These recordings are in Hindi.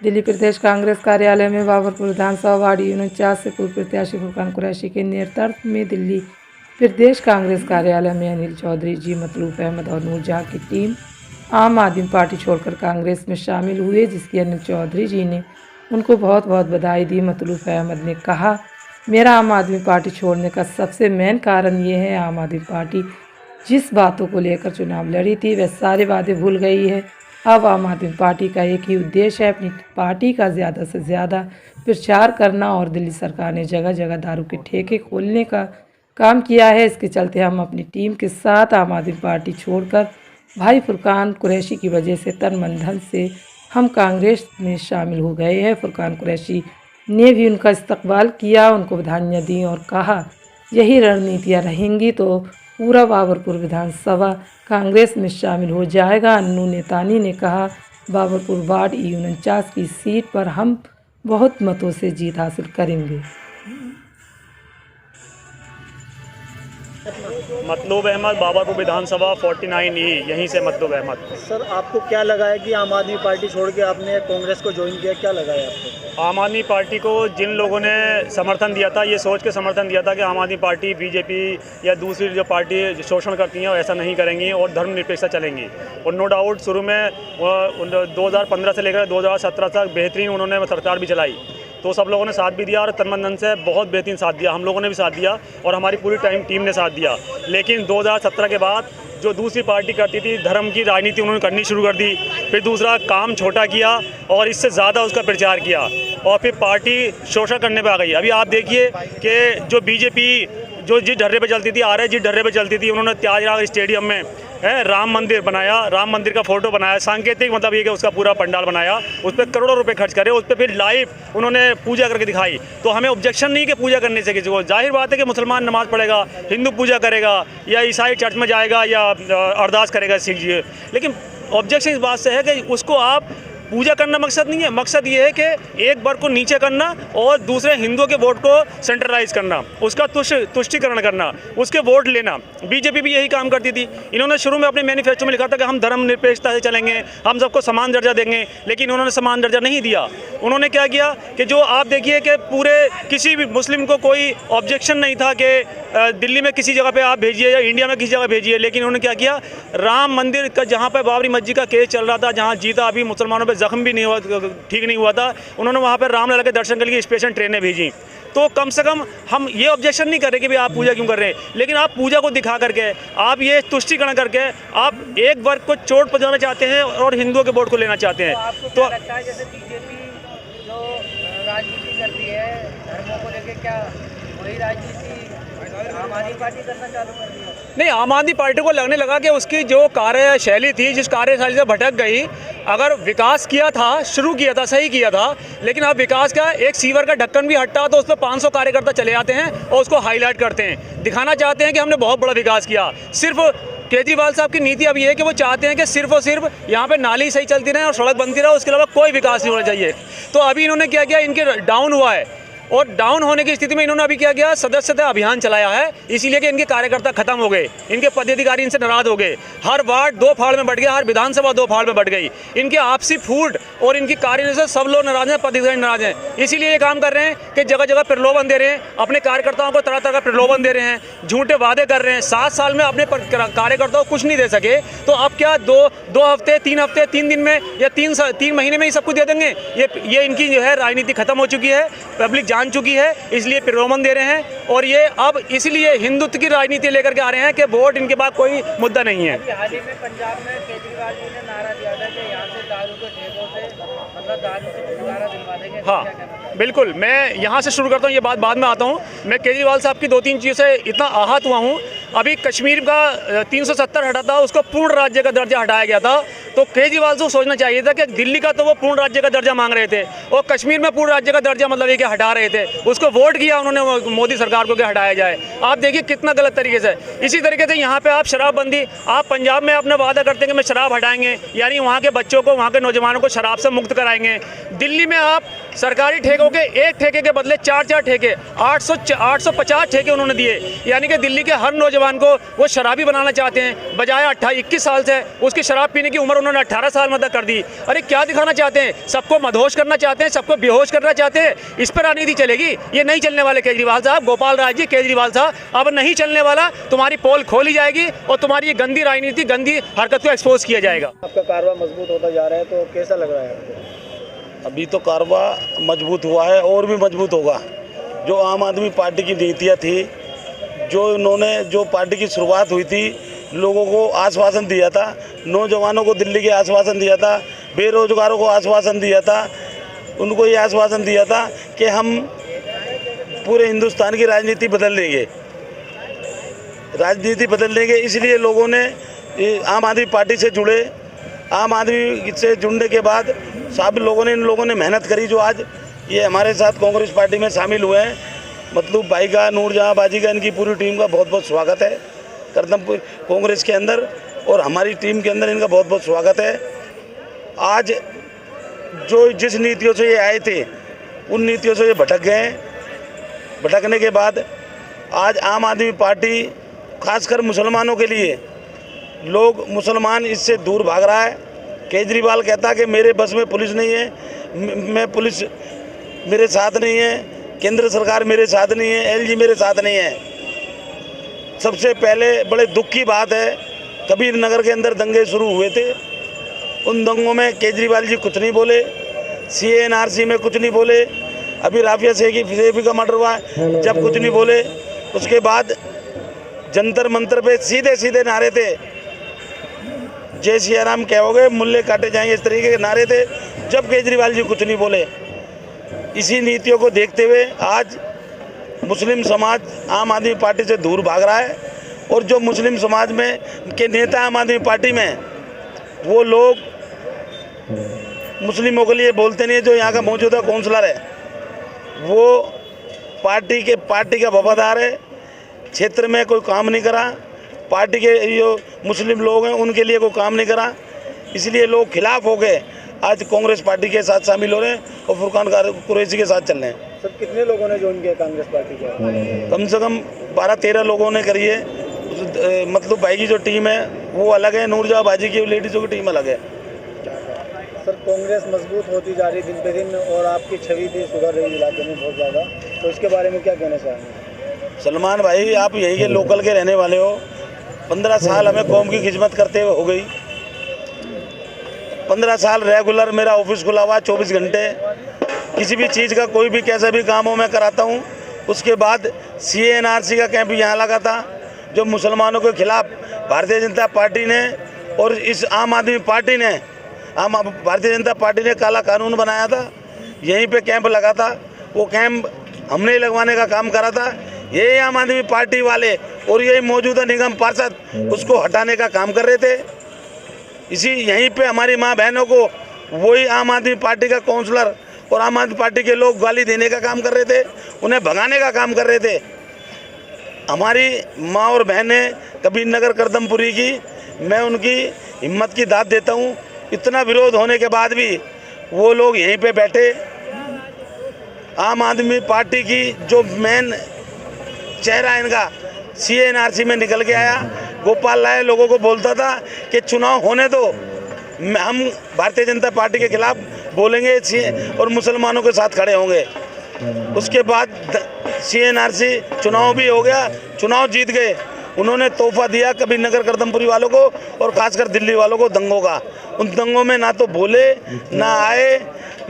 दिल्ली प्रदेश कांग्रेस कार्यालय में बाबरपुर विधानसभा वार्ड 49 से पूर्व प्रत्याशी फुरकान कुरैशी के नेतृत्व में दिल्ली प्रदेश कांग्रेस कार्यालय में अनिल चौधरी जी, मतलूब अहमद और नूर जहां की टीम आम आदमी पार्टी छोड़कर कांग्रेस में शामिल हुए, जिसकी अनिल चौधरी जी ने उनको बहुत बहुत बधाई दी। मतलूब अहमद ने कहा, मेरा आम आदमी पार्टी छोड़ने का सबसे मेन कारण ये है, आम आदमी पार्टी जिस बातों को लेकर चुनाव लड़ी थी वह सारे वादे भूल गई है। अब आम आदमी पार्टी का एक ही उद्देश्य है, अपनी पार्टी का ज़्यादा से ज़्यादा प्रचार करना। और दिल्ली सरकार ने जगह जगह दारू के ठेके खोलने का काम किया है। इसके चलते हम अपनी टीम के साथ आम आदमी पार्टी छोड़कर भाई फुरकान कुरैशी की वजह से तन मन धन से हम कांग्रेस में शामिल हो गए हैं। फुरकान कुरैशी ने भी उनका इस्तकबाल किया, उनको बधाइयाँ दी और कहा, यही रणनीतियाँ रहेंगी तो पूरा बाबरपुर विधानसभा कांग्रेस में शामिल हो जाएगा। अन्नू नेतानी ने कहा, बाबरपुर वार्ड 49 की सीट पर हम बहुत मतों से जीत हासिल करेंगे। मतलूब अहमद, बाबरपुर विधानसभा 49E, यहीं से मतलूब अहमद। सर, आपको क्या लगा है कि आम आदमी पार्टी छोड़ के आपने कांग्रेस को ज्वाइन किया, क्या लगा है आपको? आम आदमी पार्टी को जिन लोगों ने समर्थन दिया था, ये सोच के समर्थन दिया था कि आम आदमी पार्टी बीजेपी या दूसरी जो पार्टी शोषण करती हैं ऐसा नहीं करेंगी और धर्मनिरपेक्षता चलेंगी। और नो डाउट शुरू में 2015 से लेकर 2017 तक बेहतरीन उन्होंने सरकार भी चलाई, तो सब लोगों ने साथ भी दिया और तन मन धन से बहुत बेहतरीन साथ दिया। हम लोगों ने भी साथ दिया और हमारी पूरी टीम ने साथ दिया। लेकिन 2017 के बाद जो दूसरी पार्टी करती थी, धर्म की राजनीति उन्होंने करनी शुरू कर दी। फिर दूसरा काम छोटा किया और इससे ज़्यादा उसका प्रचार किया और फिर पार्टी शोषण करने पे आ गई। अभी आप देखिए कि जो बीजेपी जो जिस ढर्रे पे चलती थी, आरएस जिस ढर्रे पे चलती थी, उन्होंने त्यागराज स्टेडियम में राम मंदिर बनाया, राम मंदिर का फोटो बनाया, सांकेतिक मतलब ये कि उसका पूरा पंडाल बनाया, उस पर करोड़ों रुपए खर्च करे, उस पर फिर लाइव उन्होंने पूजा करके दिखाई। तो हमें ऑब्जेक्शन नहीं कि पूजा करने से किसी को, जाहिर बात है कि मुसलमान नमाज़ पढ़ेगा, हिंदू पूजा करेगा या ईसाई चर्च में जाएगा या अरदास करेगा सिख जी, लेकिन ऑब्जेक्शन इस बात से है कि उसको आप पूजा करना मकसद नहीं है। मकसद ये है कि एक वर्ग को नीचे करना और दूसरे हिंदुओं के वोट को सेंट्रलाइज करना, उसका तुष्टिकरण करना, उसके वोट लेना। बीजेपी भी यही काम करती थी। इन्होंने शुरू में अपने मैनिफेस्टो में लिखा था कि हम धर्मनिरपेक्षता से चलेंगे, हम सबको समान दर्जा देंगे, लेकिन उन्होंने समान दर्जा नहीं दिया। उन्होंने क्या किया कि जो आप देखिए कि पूरे किसी भी मुस्लिम को कोई ऑब्जेक्शन नहीं था कि दिल्ली में किसी जगह पे आप भेजिए या इंडिया में किसी जगह भेजिए, लेकिन उन्होंने क्या किया, राम मंदिर का जहाँ पर बाबरी मस्जिद का केस चल रहा था, जहाँ जीता अभी मुसलमानों पर जख्म भी नहीं हुआ, ठीक नहीं हुआ था, उन्होंने वहाँ पर रामलला के दर्शन के लिए स्पेशल ट्रेनें भेजी। तो कम से कम हम ये ऑब्जेक्शन नहीं कर रहे कि भाई आप पूजा क्यों कर रहे हैं, लेकिन आप पूजा को दिखा करके, आप ये तुष्टिकरण करके आप एक वर्ग को चोट पहुंचाना चाहते हैं और हिंदुओं के वोट को लेना चाहते हैं। तो लगता है जैसे बीजेपी जो राजनीति करती है धर्मों को लेकर, क्या वही राजनीति आम आदमी पार्टी करना चालू कर दी? नहीं, आम आदमी पार्टी को लगने लगा कि उसकी जो कार्यशैली थी, जिस कार्यशैली से भटक गई, अगर विकास किया था, शुरू किया था, सही किया था, लेकिन अब विकास का एक सीवर का ढक्कन भी हटता तो उस पर 500 कार्यकर्ता चले आते हैं और उसको हाईलाइट करते हैं, दिखाना चाहते हैं कि हमने बहुत बड़ा विकास किया। सिर्फ केजरीवाल साहब की नीति अब ये है कि वो चाहते हैं कि सिर्फ और सिर्फ यहाँ पे नाली सही चलती रहे और सड़क बनती रहे, उसके अलावा कोई विकास नहीं होना चाहिए। तो अभी इन्होंने क्या किया, इनके डाउन हुआ है और डाउन होने की स्थिति में इन्होंने अभी क्या किया, सदस्यता अभियान चलाया है, इसीलिए कि इनके कार्यकर्ता खत्म हो गए, इनके पदाधिकारी इनसे नाराज हो गए, हर वार्ड 2 फाड़ में बढ़ गया, हर विधानसभा 2 फाड़ में बढ़ गई, इनके आपसी फूट और इनकी कार्य से सब लोग नाराज हैं, पदाधिकारी नाराज हैं। इसीलिए ये काम कर रहे हैं कि जगह जगह प्रलोभन दे रहे हैं, अपने कार्यकर्ताओं को तरह तरह का प्रलोभन दे रहे हैं, झूठे वादे कर रहे हैं। 7 साल में अपने कार्यकर्ताओं को कुछ नहीं दे सके, तो अब क्या 2 हफ्ते 3 हफ्ते 3 दिन में या 3 महीने में ही सब कुछ दे देंगे? ये इनकी जो है राजनीति खत्म हो चुकी है, पब्लिक जान चुकी है, इसलिए प्रलोभन दे रहे हैं। और ये अब इसलिए हिंदुत्व की राजनीति लेकर के आ रहे हैं कि वोट इनके पास कोई मुद्दा नहीं है। हाल ही में पंजाब में केजरीवाल जी ने नारा दिया था कि यहाँ से दारू के ठेकों से मतलब दारू से छुटकारा दिलवा देंगे। हाँ बिल्कुल, मैं यहाँ से शुरू करता हूँ, ये बात बाद में आता हूँ। मैं केजरीवाल साहब की 2-3 चीज़ों से इतना आहत हुआ हूँ। अभी कश्मीर का 370 हटा था, उसको पूर्ण राज्य का दर्जा हटाया गया था, तो केजरीवाल को सोचना चाहिए था कि दिल्ली का तो वो पूर्ण राज्य का दर्जा मांग रहे थे और कश्मीर में पूर्ण राज्य का दर्जा मतलब ये कि हटा रहे थे, उसको वोट किया उन्होंने मोदी सरकार को कि हटाया जाए। आप देखिए कितना गलत तरीके से। इसी तरीके से यहाँ पे आप शराबबंदी, आप पंजाब में अपना वादा करते हैं कि मैं शराब हटाएंगे, यानी वहाँ के बच्चों को, वहाँ के नौजवानों को शराब से मुक्त कराएंगे। दिल्ली में आप सरकारी ठेकों के एक ठेके के बदले 4 ठेके, 850 ठेके उन्होंने दिए, यानी कि दिल्ली के हर नौजवान को वो शराबी बनाना चाहते हैं। बजाय 21 साल से उसकी शराब पीने की उम्र उन्होंने 18 साल मतलब कर दी। अरे क्या दिखाना चाहते हैं? सबको मदहोश करना चाहते हैं, सबको बेहोश करना चाहते हैं। इस पर राजनीति चलेगी? ये नहीं चलने वाले केजरीवाल साहब, गोपाल राज जी, केजरीवाल साहब, अब नहीं चलने वाला। तुम्हारी पोल खोली जाएगी और तुम्हारी ये गंदी राजनीति, गंदी हरकत को एक्सपोज किया जाएगा। आपका कारवा मजबूत होता जा रहा है, तो कैसा लग रहा है आपको? अभी तो कारवा मजबूत हुआ है और भी मजबूत होगा। जो आम आदमी पार्टी की नीतियाँ थी, जो पार्टी की शुरुआत हुई थी, लोगों को आश्वासन दिया था, नौजवानों को दिल्ली के आश्वासन दिया था, बेरोजगारों को आश्वासन दिया था, उनको ये आश्वासन दिया था कि हम पूरे हिंदुस्तान की राजनीति बदल देंगे। इसलिए लोगों ने आम आदमी पार्टी से जुड़े। आम आदमी से जुड़ने के बाद सब इन लोगों ने मेहनत करी, जो आज ये हमारे साथ कांग्रेस पार्टी में शामिल हुए हैं। मतलब भाई का, नूरजहां बाजी का, इनकी पूरी टीम का बहुत बहुत स्वागत है करदमपुर कांग्रेस के अंदर, और हमारी टीम के अंदर इनका बहुत बहुत स्वागत है। आज जिस नीतियों से ये आए थे, उन नीतियों से ये भटक गए। भटकने के बाद आज आम आदमी पार्टी, खासकर मुसलमानों के लिए, मुसलमान इससे दूर भाग रहा है। केजरीवाल कहता है कि मेरे बस में पुलिस नहीं है, पुलिस मेरे साथ नहीं है, केंद्र सरकार मेरे साथ नहीं है, एलजी मेरे साथ नहीं है। सबसे पहले बड़े दुख की बात है, कबीर नगर के अंदर दंगे शुरू हुए थे। उन दंगों में केजरीवाल जी कुछ नहीं बोले, CNRC में कुछ नहीं बोले। अभी राफिया सेठी का मर्डर हुआ है, जब कुछ नहीं बोले। उसके बाद जंतर मंतर पे सीधे नारे थे, जय सिया राम कहोगे मुल्ले काटे जाएंगे, इस तरीके के नारे थे, जब केजरीवाल जी कुछ नहीं बोले। इसी नीतियों को देखते हुए आज मुस्लिम समाज आम आदमी पार्टी से दूर भाग रहा है, और जो मुस्लिम समाज में के नेता आम आदमी पार्टी में, वो लोग मुस्लिमों के लिए बोलते नहीं है। जो यहाँ का मौजूदा काउंसलर है, वो पार्टी का वफादार है, क्षेत्र में कोई काम नहीं करा, पार्टी के जो मुस्लिम लोग हैं उनके लिए कोई काम नहीं करा। इसलिए लोग खिलाफ हो गए, आज कांग्रेस पार्टी के साथ शामिल हो रहे हैं और फुरकान कुरैशी के साथ चल रहे हैं। सर, कितने लोगों ने ज्वाइन किया कांग्रेस पार्टी को? कम से कम 12-13 लोगों ने करी है। मतलब भाई की जो टीम है वो अलग है, नूरजहां बाजी की लेडीज़ों की टीम अलग है। सर, कांग्रेस मजबूत होती जा रही दिन पे दिन, और आपकी छवि भी सुधर रही इलाके में बहुत ज़्यादा, तो इसके बारे में क्या कहना चाहेंगे? सलमान भाई, आप यहीं के लोकल के रहने वाले हो। 15 साल हमें कौम की खिदमत करते हुए हो गई। 15 साल रेगुलर मेरा ऑफिस खुला हुआ 24 घंटे। किसी भी चीज़ का कोई भी कैसा भी काम हो मैं कराता हूँ। उसके बाद CNRC का कैंप यहाँ लगा था, जो मुसलमानों के खिलाफ भारतीय जनता पार्टी ने और इस आम आदमी पार्टी ने, भारतीय जनता पार्टी ने काला कानून बनाया था। यहीं पे कैंप लगा था, वो कैंप हमने लगवाने का काम करा था। यही आम आदमी पार्टी वाले और यही मौजूदा निगम पार्षद उसको हटाने का काम कर रहे थे। यहीं पे हमारी माँ बहनों को वही आम आदमी पार्टी का काउंसलर और आम आदमी पार्टी के लोग गाली देने का काम कर रहे थे, उन्हें भगाने का काम कर रहे थे। हमारी माँ और बहनें कबीर नगर करदमपुरी की, मैं उनकी हिम्मत की दाद देता हूँ। इतना विरोध होने के बाद भी वो लोग यहीं पे बैठे। आम आदमी पार्टी की जो मेन चेहरा इनका CNRC में निकल के आया। गोपाल राय लोगों को बोलता था कि चुनाव होने दो, हम भारतीय जनता पार्टी के खिलाफ बोलेंगे और मुसलमानों के साथ खड़े होंगे। उसके बाद CNRC चुनाव भी हो गया, चुनाव जीत गए। उन्होंने तोहफा दिया कबीर नगर करदमपुरी वालों को और खासकर दिल्ली वालों को दंगों का। उन दंगों में ना तो बोले, ना आए,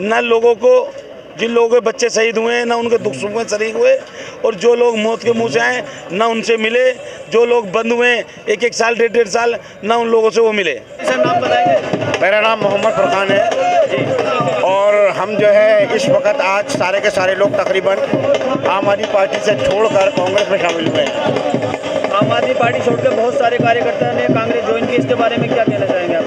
ना लोगों को, जिन लोगों के बच्चे शहीद हुए हैं ना उनके दुख सुख में शरीक हुए, और जो लोग मौत के मुंह से आए ना उनसे मिले, जो लोग बंद हुए 1-1 साल 1.5 साल ना उन लोगों से वो मिले। सर, नाम बताएंगे? मेरा नाम मोहम्मद फरकान है, और हम जो है इस वक्त आज सारे के सारे लोग तकरीबन आम आदमी पार्टी से छोड़कर कांग्रेस में शामिल हुए हैं। आम आदमी पार्टी छोड़कर बहुत सारे कार्यकर्ता ने कांग्रेस ज्वाइन की, इसके बारे में क्या कहना चाहेंगे आप?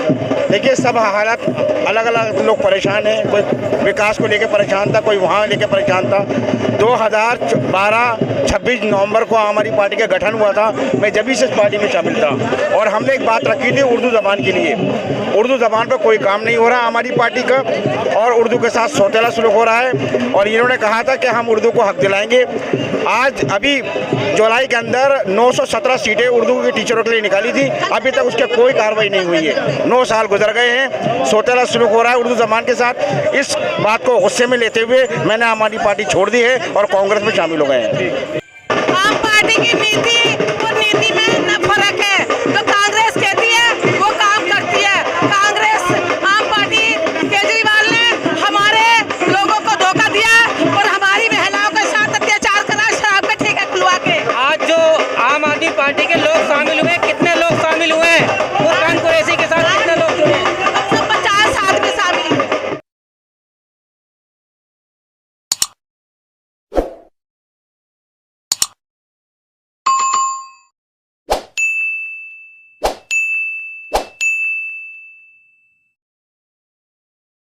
देखिए, सब हालात अलग अलग, लोग परेशान हैं। कोई विकास को लेकर परेशान था, कोई वहाँ लेकर परेशान था। 2012-26 नवंबर को आम आदमी पार्टी का गठन हुआ था। मैं जब से इस पार्टी में शामिल था, और हमने एक बात रखी थी उर्दू ज़बान के लिए। उर्दू ज़बान पर कोई काम नहीं हो रहा आम आदमी पार्टी का, और उर्दू के साथ सौतेला सलूक हो रहा है। और इन्होंने कहा था कि हम उर्दू को हक दिलाएंगे। आज अभी जुलाई के अंदर 917 सीटें उर्दू के टीचरों के लिए निकाली थी, अभी तक उसके कोई कार्रवाई नहीं हुई है। 9 साल गुजर सुधर गए हैं, सौतेला सुलूक हो रहा है उर्दू ज़बान के साथ। इस बात को गुस्से में लेते हुए मैंने आम आदमी पार्टी छोड़ दी है और कांग्रेस में शामिल हो गए हैं। आम पार्टी की नीति और नीति में न फर्क है। जो कांग्रेस कहती है वो काम करती है। कांग्रेस आम पार्टी केजरीवाल ने हमारे लोगों को धोखा दिया और हमारी महिलाओं के साथ अत्याचार करा, शराब के ठेके खुलवा के। आज जो आम आदमी पार्टी के लोग शामिल हुए, कितने